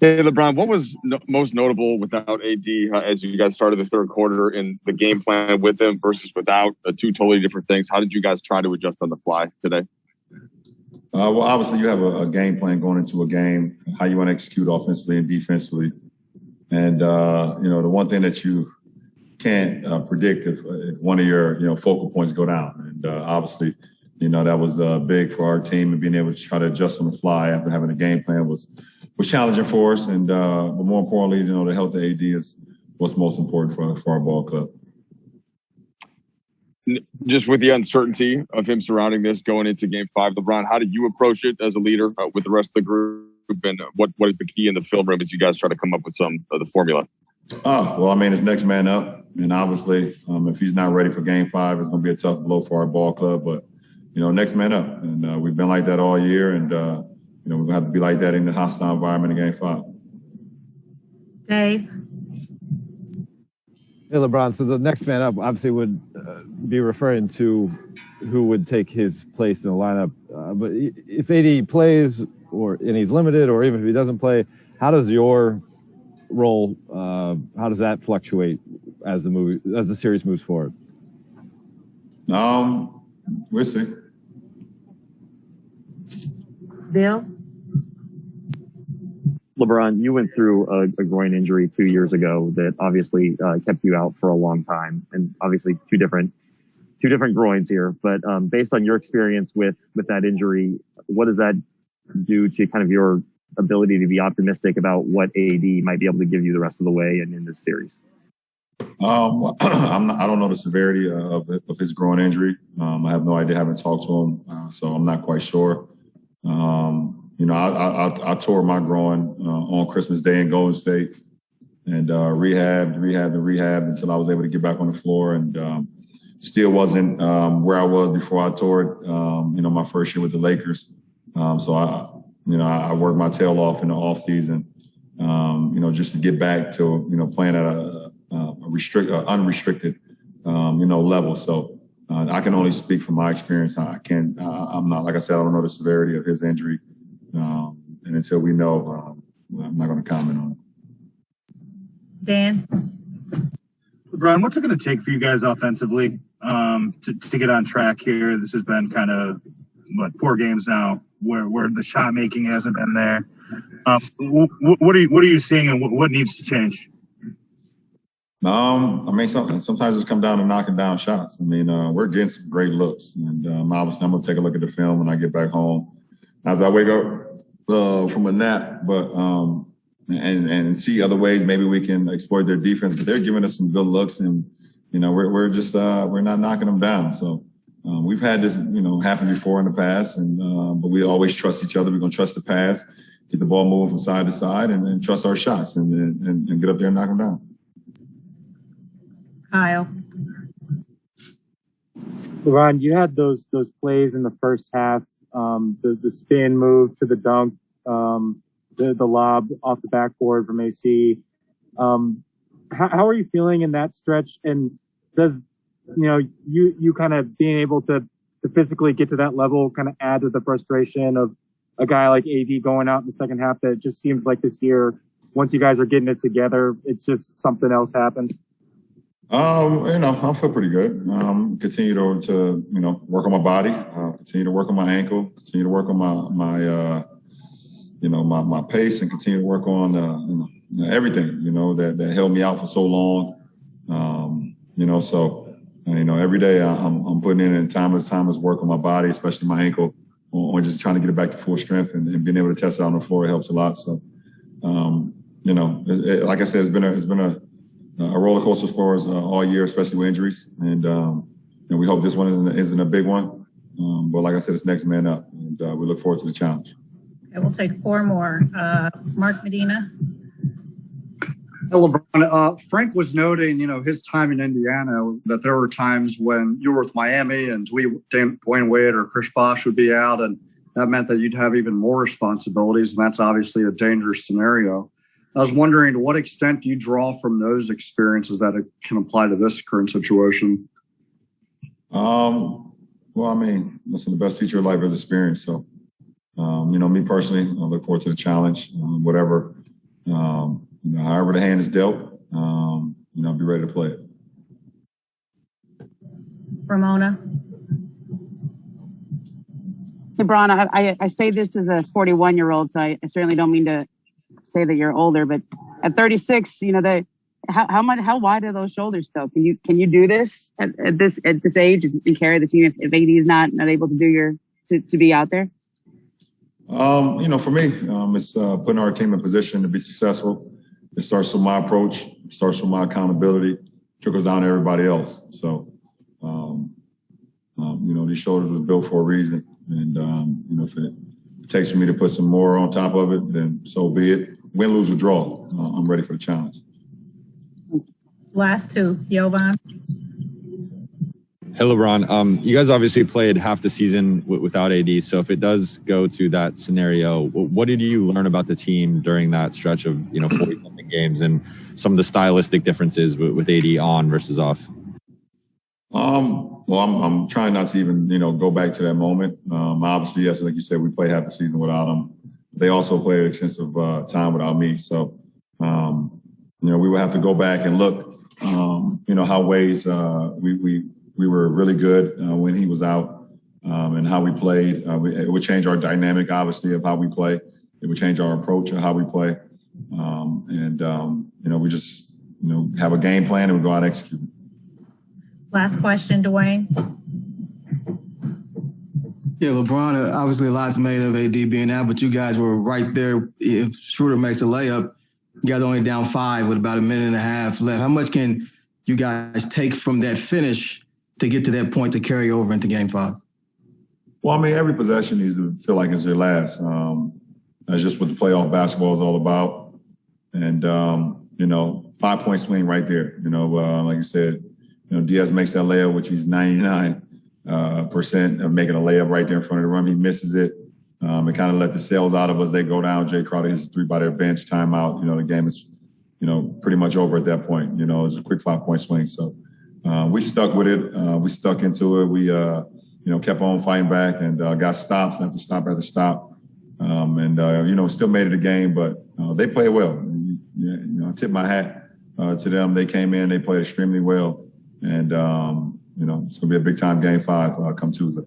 Hey, LeBron, what was most notable without AD as you guys started the third quarter in the game plan with him versus without? Two totally different things. How did you guys try to adjust on the fly today? Well, obviously, you have a game plan going into a game, how you want to execute offensively and defensively. And, the one thing that you can't predict if one of your, focal points go down. And obviously, that was big for our team, and being able to try to adjust on the fly after having a game plan was challenging for us. And but more importantly, the health of AD is what's most important for our ball club. Just with the uncertainty of him surrounding this going into Game 5, LeBron, how did you approach it as a leader with the rest of the group? And what is the key in the film room as you guys try to come up with some of the formula? Well, I mean, it's next man up. And obviously, if he's not ready for Game 5, it's going to be a tough blow for our ball club. But, next man up. And we've been like that all year. And, we're going to have to be like that in the hostile environment in Game 5. Dave. Hey, LeBron, so the next man up obviously would be referring to who would take his place in the lineup. But if AD plays and he's limited, or even if he doesn't play, how does your role, how does that fluctuate as the series moves forward? We'll see. Bill? LeBron, you went through a groin injury 2 years ago that obviously kept you out for a long time, and obviously two different groins here. But based on your experience with that injury, what does that do to kind of your ability to be optimistic about what AD might be able to give you the rest of the way and in this series? I don't know the severity of his groin injury. I have no idea. I haven't talked to him, so I'm not quite sure. I tore my groin on Christmas Day in Golden State, and rehabbed until I was able to get back on the floor, and still wasn't where I was before I tore it. My first year with the Lakers. So I worked my tail off in the off season, just to get back to playing at a unrestricted level. So I can only speak from my experience. I'm not, like I said, I don't know the severity of his injury. And until we know, I'm not going to comment on it. Dan? LeBron, what's it going to take for you guys offensively to get on track here? This has been kind of, 4 games now where the shot making hasn't been there. What are you seeing, and what needs to change? Sometimes it's come down to knocking down shots. We're getting some great looks, and obviously I'm going to take a look at the film when I get back home after I wake up from a nap, but and see other ways maybe we can exploit their defense. But they're giving us some good looks, and we're just we're not knocking them down. So we've had this happen before in the past, and but we always trust each other. We're going to trust the pass, get the ball moving from side to side, and trust our shots, and get up there and knock them down. Kyle. LeBron, you had those plays in the first half, the spin move to the dunk, the lob off the backboard from AC. How are you feeling in that stretch? And does you kind of being able to physically get to that level kind of add to the frustration of a guy like AD going out in the second half? That just seems like this year, once you guys are getting it together, it's just something else happens. I feel pretty good. Continue to work on my body, continue to work on my ankle, continue to work on my pace, and continue to work on everything that held me out for so long. Every day I'm putting in timeless work on my body, especially my ankle, or just trying to get it back to full strength, and being able to test it on the floor helps a lot. So, like I said, it's been a roller coaster for us all year, especially with injuries. And we hope this one isn't a big one. But like I said, it's next man up, and we look forward to the challenge. Okay, we'll take 4 more. Mark Medina. Hey, LeBron, Frank was noting, his time in Indiana, that there were times when you were with Miami and Dwayne Wade or Chris Bosh would be out, and that meant that you'd have even more responsibilities, and that's obviously a dangerous scenario. I was wondering, to what extent do you draw from those experiences that it can apply to this current situation? Listen, the best teacher of life is experience. So, me personally, I look forward to the challenge, whatever However the hand is dealt, I'll be ready to play it. Ramona. LeBron, I say this as a 41-year-old, so I certainly don't mean to say that you're older, but at 36, how wide are those shoulders still? Can you do this at this age and carry the team if AD is not able to do to be out there? For me, it's putting our team in position to be successful. It starts with my approach, starts with my accountability, trickles down to everybody else. So, these shoulders was built for a reason. And, if it takes for me to put some more on top of it, then so be it. Win, lose, or draw. I'm ready for the challenge. Last two, Jovan. Hey, LeBron. You guys obviously played half the season without AD. So if it does go to that scenario, what did you learn about the team during that stretch of 40-something games and some of the stylistic differences with AD on versus off? Well, I'm trying not to even go back to that moment. Obviously, yes, like you said, we played half the season without them. They also played extensive time without me. So, we would have to go back and look, how ways we were really good when he was out and how we played. It would change our dynamic, obviously, of how we play. It would change our approach of how we play. We just, have a game plan and we go out and execute. Last question, Dwayne. Yeah, LeBron, obviously a lot's made of AD being out, but you guys were right there. If Schroeder makes a layup, you guys are only down 5 with about a minute and a half left. How much can you guys take from that finish to get to that point to carry over into Game 5? Well, every possession needs to feel like it's your last. That's just what the playoff basketball is all about. And, 5-point swing right there. Like you said, Diaz makes that layup, which he's 99% of making a layup right there in front of the rim. He misses it. It kind of let the sails out of us. They go down. Jay Crowder hits a 3 by their bench, timeout. The game is, pretty much over at that point. It's a quick 5-point swing. So we stuck with it. We stuck into it. We, kept on fighting back and got stops after stop after stop. Still made it a game, but they played well. I tip my hat to them. They came in, they played extremely well. And, it's going to be a big time Game 5 come Tuesday.